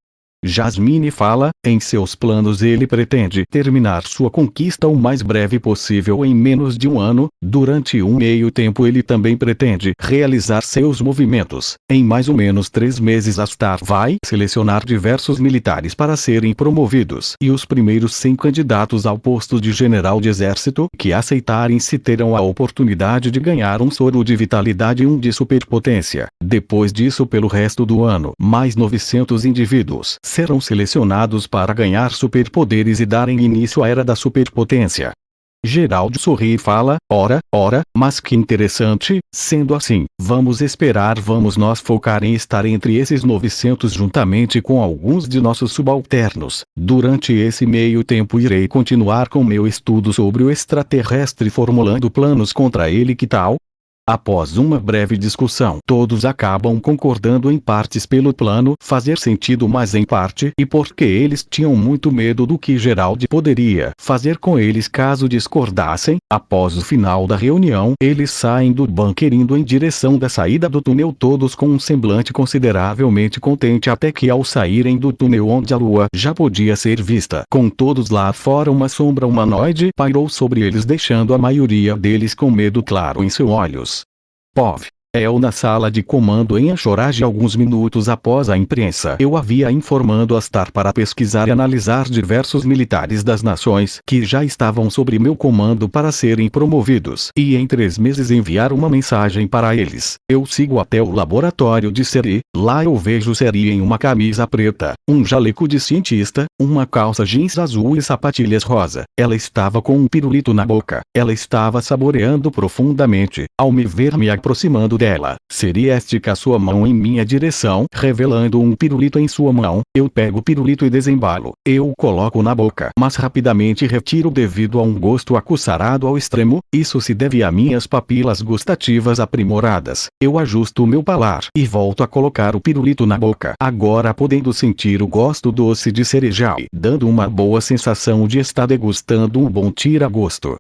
Jasmine fala: em seus planos ele pretende terminar sua conquista o mais breve possível, em menos de um ano. Durante um meio tempo ele também pretende realizar seus movimentos. Em mais ou menos 3 meses Astar vai selecionar diversos militares para serem promovidos, e os primeiros 100 candidatos ao posto de general de exército que aceitarem-se terão a oportunidade de ganhar um soro de vitalidade e um de superpotência. Depois disso, pelo resto do ano, mais 900 indivíduos serão selecionados para ganhar superpoderes e darem início à era da superpotência. Geralt sorri e fala: ora, mas que interessante. Sendo assim, vamos esperar. Vamos nós focar em estar entre esses 900 juntamente com alguns de nossos subalternos. Durante esse meio tempo irei continuar com meu estudo sobre o extraterrestre, formulando planos contra ele. Que tal? Após uma breve discussão, todos acabam concordando em partes pelo plano fazer sentido, mas em parte e porque eles tinham muito medo do que Geralt poderia fazer com eles caso discordassem. Após o final da reunião, eles saem do bunker indo em direção da saída do túnel, todos com um semblante consideravelmente contente, até que ao saírem do túnel onde a lua já podia ser vista, com todos lá fora, uma sombra humanoide pairou sobre eles, deixando a maioria deles com medo claro em seus olhos. Pov. Eu na sala de comando em Anchorage. Alguns minutos após a imprensa, eu havia informando Astar para pesquisar e analisar diversos militares das nações que já estavam sob meu comando para serem promovidos, e em 3 meses enviar uma mensagem para eles. Eu sigo até o laboratório de Seri. Lá eu vejo Seri em uma camisa preta, um jaleco de cientista, uma calça jeans azul e sapatilhas rosa. Ela estava com um pirulito na boca. Ela estava saboreando profundamente. Ao me ver me aproximando dela, Seri estica sua mão em minha direção, revelando um pirulito em sua mão. Eu pego o pirulito e desembalo. Eu o coloco na boca, mas rapidamente retiro devido a um gosto acuçarado ao extremo. Isso se deve a minhas papilas gustativas aprimoradas. Eu ajusto o meu paladar e volto a colocar o pirulito na boca, agora podendo sentir o gosto doce de cereja, dando uma boa sensação de estar degustando um bom tira-gosto.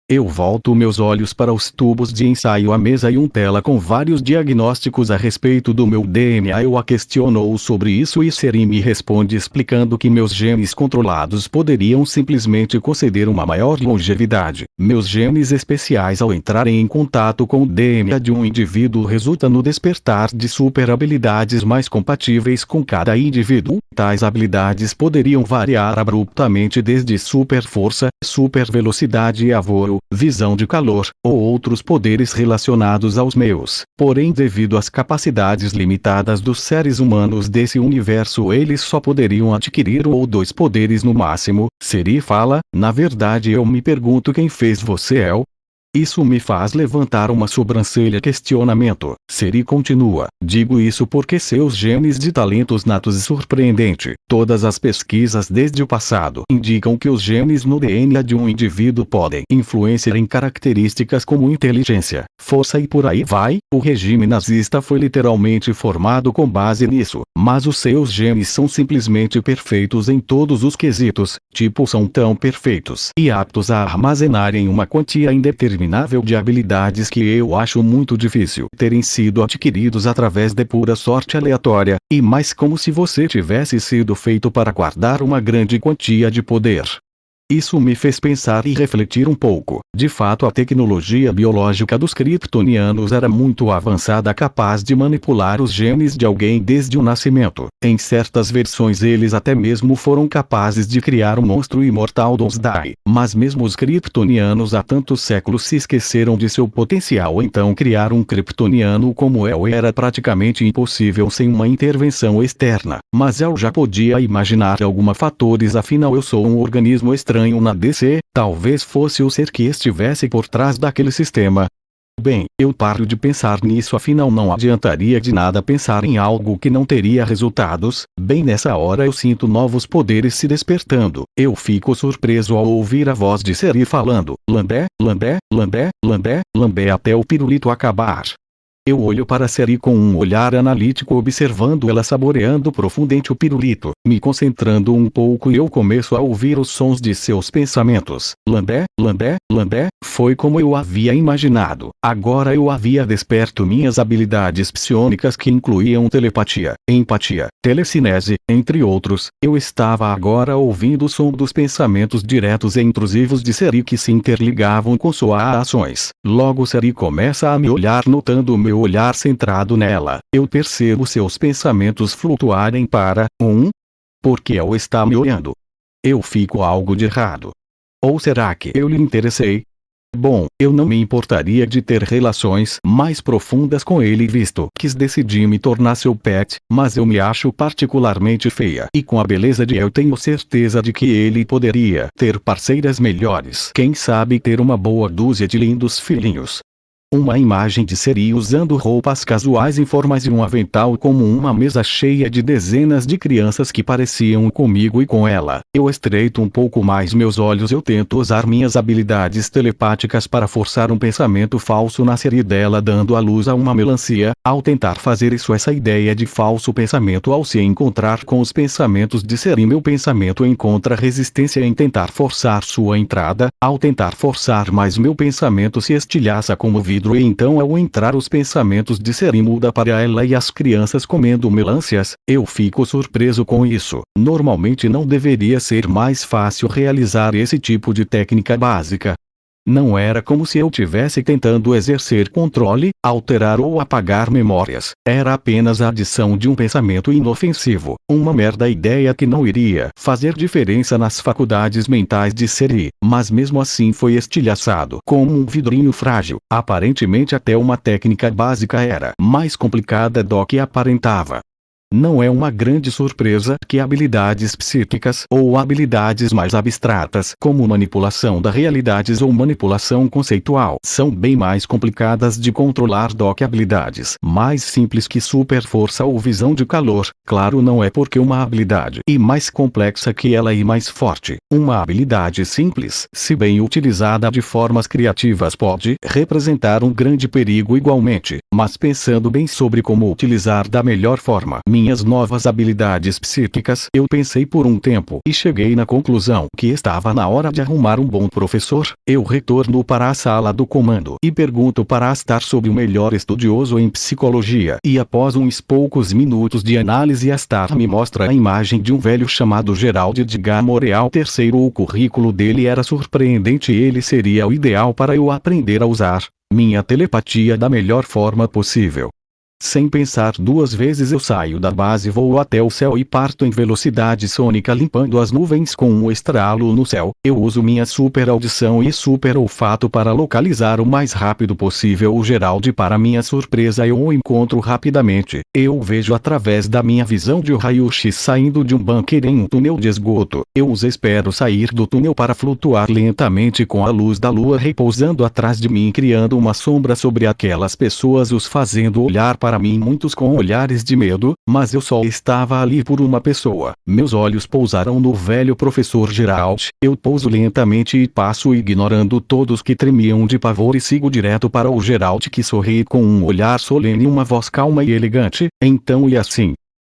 Eu volto meus olhos para os tubos de ensaio, a mesa e tela com vários diagnósticos a respeito do meu DNA. Eu a questiono sobre isso e Seri me responde explicando que meus genes controlados poderiam simplesmente conceder uma maior longevidade. Meus genes especiais, ao entrarem em contato com o DNA de um indivíduo, resulta no despertar de super habilidades mais compatíveis com cada indivíduo. Tais habilidades poderiam variar abruptamente desde super força, super velocidade e avoro, visão de calor, ou outros poderes relacionados aos meus. Porém, devido às capacidades limitadas dos seres humanos desse universo, eles só poderiam adquirir 1 ou 2 poderes no máximo. Seri fala: na verdade eu me pergunto quem fez você, El? Isso me faz levantar uma sobrancelha. Questionamento. Seri continua: digo isso porque seus genes de talentos natos e surpreendente. Todas as pesquisas desde o passado indicam que os genes no DNA de um indivíduo podem influenciar em características como inteligência, força e por aí vai. O regime nazista foi literalmente formado com base nisso, mas os seus genes são simplesmente perfeitos em todos os quesitos, são tão perfeitos e aptos a armazenarem uma quantia indeterminável de habilidades que eu acho muito difícil terem sido adquiridos através de pura sorte aleatória, e mais como se você tivesse sido feito para guardar uma grande quantia de poder. Isso me fez pensar e refletir um pouco. De fato, a tecnologia biológica dos kryptonianos era muito avançada, capaz de manipular os genes de alguém desde o nascimento. Em certas versões eles até mesmo foram capazes de criar um monstro imortal Doomsday. Mas mesmo os kryptonianos há tantos séculos se esqueceram de seu potencial, então criar um kryptoniano como eu era praticamente impossível sem uma intervenção externa. Mas eu já podia imaginar alguns fatores, afinal eu sou um organismo estranho na DC, talvez fosse o ser que estivesse por trás daquele sistema. Bem, eu paro de pensar nisso, afinal não adiantaria de nada pensar em algo que não teria resultados. Bem nessa hora eu sinto novos poderes se despertando. Eu fico surpreso ao ouvir a voz de Seri falando, lambé, lambé, lambé, lambé, lambé até o pirulito acabar. Eu olho para Seri com um olhar analítico, observando ela saboreando profundamente o pirulito, me concentrando um pouco e eu começo a ouvir os sons de seus pensamentos. Lambé, lambé, lambé, foi como eu havia imaginado. Agora eu havia desperto minhas habilidades psiônicas que incluíam telepatia, empatia, telecinese, entre outros. Eu estava agora ouvindo o som dos pensamentos diretos e intrusivos de Seri que se interligavam com suas ações. Logo Seri começa a me olhar, notando o meu olhar centrado nela. Eu percebo seus pensamentos flutuarem para, porque ela está me olhando. Eu fico algo de errado. Ou será que eu lhe interessei? Bom, eu não me importaria de ter relações mais profundas com ele, visto que decidi me tornar seu pet, mas eu me acho particularmente feia. E com a beleza de eu tenho certeza de que ele poderia ter parceiras melhores. Quem sabe ter uma boa dúzia de lindos filhinhos. Uma imagem de Seri usando roupas casuais informais e um avental, como uma mesa cheia de dezenas de crianças que pareciam comigo e com ela. Eu estreito um pouco mais meus olhos, eu tento usar minhas habilidades telepáticas para forçar um pensamento falso na Seri dela, dando à luz a uma melancia. Ao tentar fazer isso, essa ideia de falso pensamento ao se encontrar com os pensamentos de Seri, meu pensamento encontra resistência em tentar forçar sua entrada. Ao tentar forçar mais, meu pensamento se estilhaça como vidro, e então ao entrar os pensamentos de Seri muda para ela e as crianças comendo melancias. Eu fico surpreso com isso. Normalmente não deveria ser mais fácil realizar esse tipo de técnica básica. Não era como se eu tivesse tentando exercer controle, alterar ou apagar memórias. Era apenas a adição de um pensamento inofensivo. Uma merda ideia que não iria fazer diferença nas faculdades mentais de Seri, mas mesmo assim foi estilhaçado como um vidrinho frágil. Aparentemente até uma técnica básica era mais complicada do que aparentava. Não é uma grande surpresa que habilidades psíquicas ou habilidades mais abstratas, como manipulação da realidade ou manipulação conceitual, são bem mais complicadas de controlar do que habilidades mais simples que super força ou visão de calor. Claro, não é porque uma habilidade é mais complexa que ela é mais forte. Uma habilidade simples, se bem utilizada de formas criativas, pode representar um grande perigo igualmente, mas pensando bem sobre como utilizar da melhor forma minhas novas habilidades psíquicas, eu pensei por um tempo e cheguei na conclusão que estava na hora de arrumar um bom professor. Eu retorno para a sala do comando e pergunto para Astar sobre o melhor estudioso em psicologia, e após uns poucos minutos de análise, Astar me mostra a imagem de um velho chamado Gerald Edgar Moreau III. O currículo dele era surpreendente, ele seria o ideal para eu aprender a usar minha telepatia da melhor forma possível. Sem pensar duas vezes, eu saio da base, vou até o céu e parto em velocidade sônica, limpando as nuvens com um estralo no céu. Eu uso minha super audição e super olfato para localizar o mais rápido possível o Gerald. Para minha surpresa, eu o encontro rapidamente. Eu o vejo através da minha visão de raio-x saindo de um bunker em um túnel de esgoto. Eu os espero sair do túnel para flutuar lentamente com a luz da lua repousando atrás de mim, criando uma sombra sobre aquelas pessoas, os fazendo olhar para mim, muitos com olhares de medo, mas eu só estava ali por uma pessoa. Meus olhos pousaram no velho professor Gerald. Eu pouso lentamente e passo ignorando todos que tremiam de pavor e sigo direto para o Gerald, que sorri com um olhar solene e uma voz calma e elegante. Então, e assim?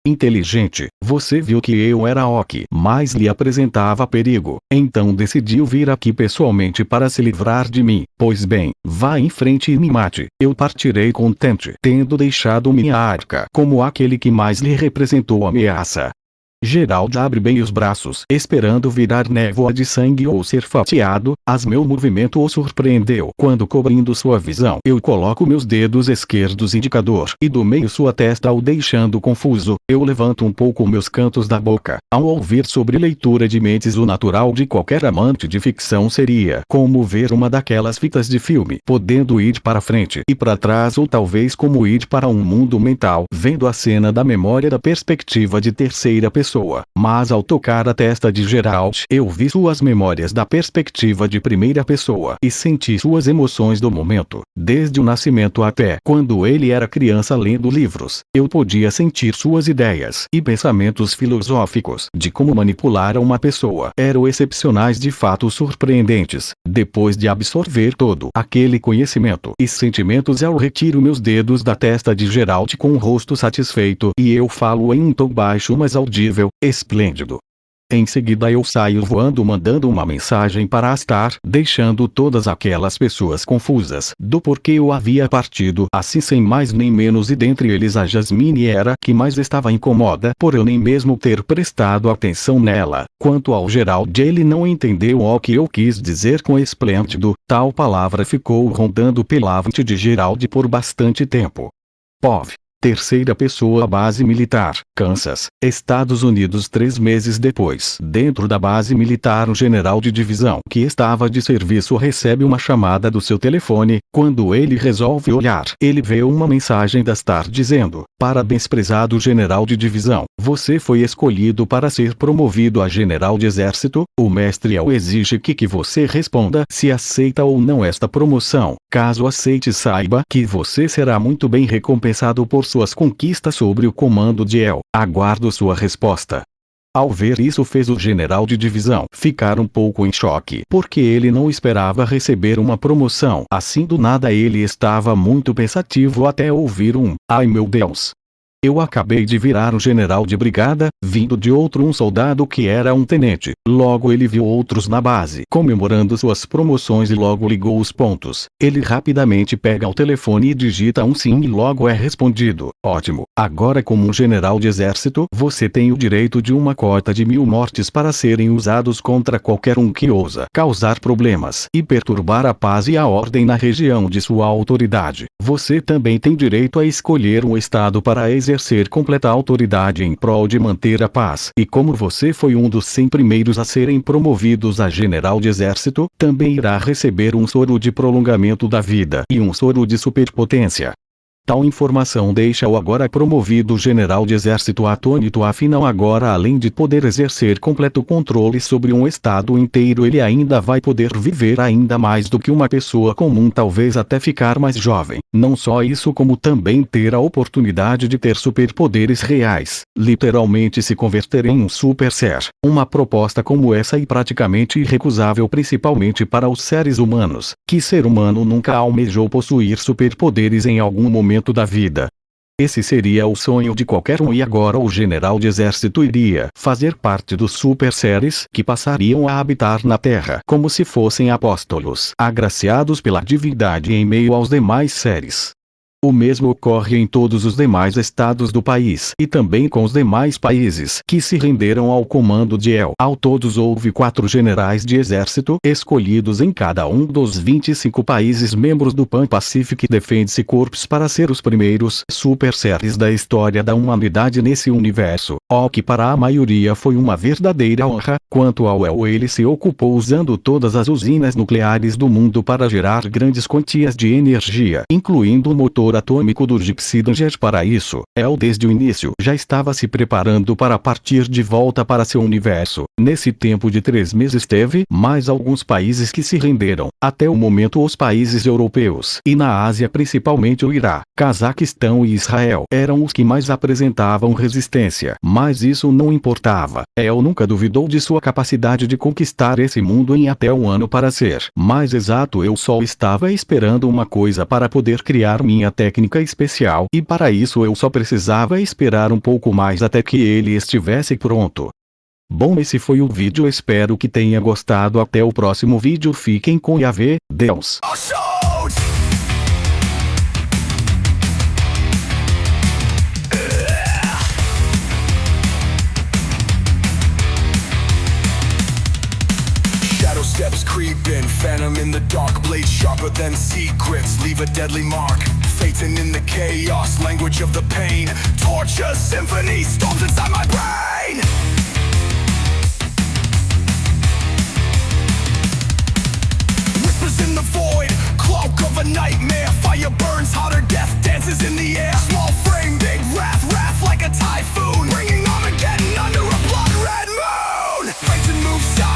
Inteligente, você viu que eu era o que mais lhe apresentava perigo, então decidiu vir aqui pessoalmente para se livrar de mim. Pois bem, vá em frente e me mate. Eu partirei contente, tendo deixado minha arca como aquele que mais lhe representou ameaça. Gerald abre bem os braços, esperando virar névoa de sangue ou ser fatiado, mas meu movimento o surpreendeu. Quando cobrindo sua visão, eu coloco meus dedos esquerdos indicador e do meio sua testa o deixando confuso. Eu levanto um pouco meus cantos da boca. Ao ouvir sobre leitura de mentes, o natural de qualquer amante de ficção seria como ver uma daquelas fitas de filme, podendo ir para frente e para trás, ou talvez como ir para um mundo mental, vendo a cena da memória da perspectiva de terceira pessoa. Mas ao tocar a testa de Gerald, eu vi suas memórias da perspectiva de primeira pessoa e senti suas emoções do momento, desde o nascimento até quando ele era criança lendo livros. Eu podia sentir suas ideias e pensamentos filosóficos de como manipular uma pessoa. Eram excepcionais, de fato surpreendentes. Depois de absorver todo aquele conhecimento e sentimentos, eu retiro meus dedos da testa de Gerald com um rosto satisfeito e eu falo em um tom baixo mas audível: esplêndido. Em seguida eu saio voando, mandando uma mensagem para Astar, deixando todas aquelas pessoas confusas do porquê eu havia partido assim sem mais nem menos, e dentre eles a Jasmine era que mais estava incomoda por eu nem mesmo ter prestado atenção nela. Quanto ao Gerald, ele não entendeu o que eu quis dizer com esplêndido. Tal palavra ficou rondando pela mente de Gerald por bastante tempo. POV. Terceira pessoa, base militar, Kansas, Estados Unidos. 3 meses depois, dentro da base militar, um general de divisão que estava de serviço recebe uma chamada do seu telefone. Quando ele resolve olhar, ele vê uma mensagem da Star dizendo: parabéns, prezado general de divisão, você foi escolhido para ser promovido a general de exército. O mestre exige que você responda se aceita ou não esta promoção. Caso aceite, saiba que você será muito bem recompensado por suas conquistas sobre o comando de El. Aguardo sua resposta. Ao ver isso, fez o general de divisão ficar um pouco em choque, porque ele não esperava receber uma promoção assim do nada. Ele estava muito pensativo até ouvir um: ai meu Deus! Eu acabei de virar um general de brigada, vindo de um soldado que era um tenente. Logo ele viu outros na base comemorando suas promoções e logo ligou os pontos. Ele rapidamente pega o telefone e digita um sim e logo é respondido: ótimo, agora como um general de exército, você tem o direito de uma cota de 1000 mortes para serem usados contra qualquer um que ousa causar problemas e perturbar a paz e a ordem na região de sua autoridade. Você também tem direito a escolher um estado para exercer completa autoridade em prol de manter a paz. E como você foi um dos 100 primeiros a serem promovidos a general de exército, também irá receber um soro de prolongamento da vida e um soro de superpotência. Tal informação deixa o agora promovido general de exército atônito. Afinal, agora, além de poder exercer completo controle sobre um estado inteiro, ele ainda vai poder viver ainda mais do que uma pessoa comum, talvez até ficar mais jovem. Não só isso, como também ter a oportunidade de ter superpoderes reais, literalmente se converter em um super ser. Uma proposta como essa é praticamente irrecusável, principalmente para os seres humanos. Que ser humano nunca almejou possuir superpoderes em algum momento da vida? Esse seria o sonho de qualquer um, e agora o general de exército iria fazer parte dos super seres que passariam a habitar na Terra como se fossem apóstolos agraciados pela divindade em meio aos demais seres. O mesmo ocorre em todos os demais estados do país e também com os demais países que se renderam ao comando de El. Ao todos houve 4 generais de exército escolhidos em cada um dos 25 países membros do Pan-Pacific Defense Corps para ser os primeiros super seres da história da humanidade nesse universo, o que para a maioria foi uma verdadeira honra. Quanto ao El, ele se ocupou usando todas as usinas nucleares do mundo para gerar grandes quantias de energia, incluindo o motor atômico do Gypsy Danger. Para isso, El desde o início já estava se preparando para partir de volta para seu universo. Nesse tempo de 3 meses teve mais alguns países que se renderam. Até o momento os países europeus e na Ásia, principalmente o Irã, Cazaquistão e Israel, eram os que mais apresentavam resistência. Mas isso não importava. El nunca duvidou de sua capacidade de conquistar esse mundo em até um ano, para ser mais exato. Eu só estava esperando uma coisa para poder criar minha técnica especial, e para isso eu só precisava esperar um pouco mais até que ele estivesse pronto. Bom, esse foi o vídeo, espero que tenha gostado. Até o próximo vídeo, fiquem com Yahvé, Deus. blade sharper than secrets, leave a deadly mark. Phaeton in the chaos, language of the pain. Torture symphony storms inside my brain. Whispers in the void, cloak of a nightmare. Fire burns hotter, death dances in the air. Small frame, big wrath, wrath like a typhoon, bringing Armageddon under a blood red moon. Phaeton moves south.